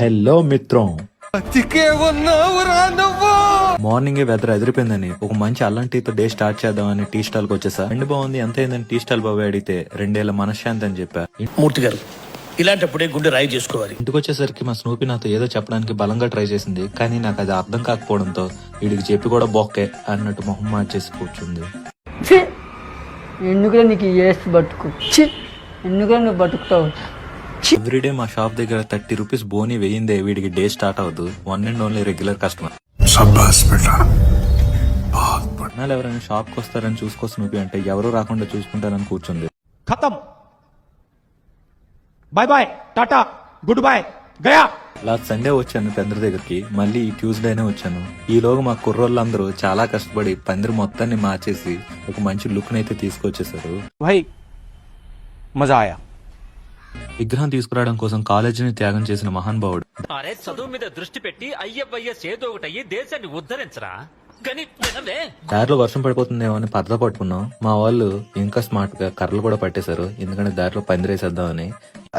Hello మిత్రం, morning weather ఎదిరిపోయిందని ఒక మంచి అల్లం టీతో డే స్టార్ట్ చేద్దామని టీ స్టాల్ కి వచ్చేసా. ఎండు బాగుంది, ఎంత అయిందని టీ స్టాల్ బాబు అడిగితే 2 ఏళ్ల మనశ్శాంతి అని చెప్పా. మూర్తి గారు, ఇలాంటప్పుడే గుండె రాయి చేసుకోవాలి. ఇంటికి వచ్చేసరికి మా స్నూపి నాతో ఏదో చెప్పడానికి బలంగా ట్రై చేసింది, కానీ నాకు అది అర్థం కాకపోవడంతో వీడికి చెప్పి కూడా బొక్కే అన్నట్టు మొహం మార్చేసి కూర్చుంది. ఎందుకురా నీకు ఏసి బతుకు, ఎందుకురా నువ్వు బతుకుతావు? ఎవ్రీడే మా షాప్ దగ్గర 30 రూపీస్ బోని వేయిందే వీడికి డే స్టార్ట్ అవ్వదు. One and only regular customer. నాలు ఎవరైనా షాప్ కి వస్తారని చూసుకో స్నూపి అంటే ఎవరు రాకుండా చూసుకుంటారని కూర్చుంది. ఖతం, bye bye, tata, good boy, గయా. లాస్ట్ సండే వచ్చాను పందిరి దగ్గరికి, మళ్ళీ ఈ ట్యూస్డేనే వచ్చాను. ఈలోగా మా కుర్రోళ్ళందరూ చాలా కష్టపడి పందిరి మొత్తాన్ని మార్చేసి ఒక మంచి లుక్ నైతే తీసుకొచ్చేసారు. భాయ్ మజా ఆయా. విగ్రహం తీసుకురావడం కోసం కాలేజీని త్యాగం చేసిన మహానుభావుడు. అరే, చదువు మీద దృష్టి పెట్టి అయ్యవయ్యేస్ ఏదో ఒకటయ్యి దేశాన్ని ఉద్ధరించరా. కానీ దారిలో వర్షం పడిపోతుందేమో అని పరద పట్టుకున్నాం. మా వాళ్ళు ఇంకా స్మార్ట్ గా కర్రలు కూడా పట్టేశారు, ఎందుకంటే దారిలో పందిరేసేద్దామని.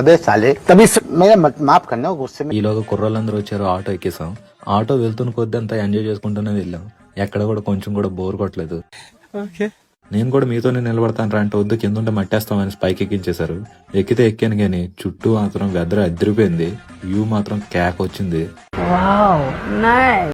అదే సాలే తబీ మాఫ్ కన్నా గుస్సే. ఈలోగా కుర్రోళ్ళందరూ వచ్చారు, ఆటో ఎక్కేసాం. ఆటో వెళ్తున్న కొద్ది అంతా ఎంజాయ్ చేసుకుంటూనే వెళ్ళాం. ఎక్కడ కూడా కొంచెం కూడా బోర్ కొట్టలేదు. నేను కూడా మీతోనే నిలబడతాను రా అంటే వద్దు, కింద ఉంటే మట్టేస్తామని పైకి ఎక్కించేశారు. ఎక్కితే ఎక్కాను గానీ చుట్టూ మాత్రం వెదర్ అదిరిపోయింది, వ్యూ మాత్రం క్యాక్ వచ్చింది. Wow, nice.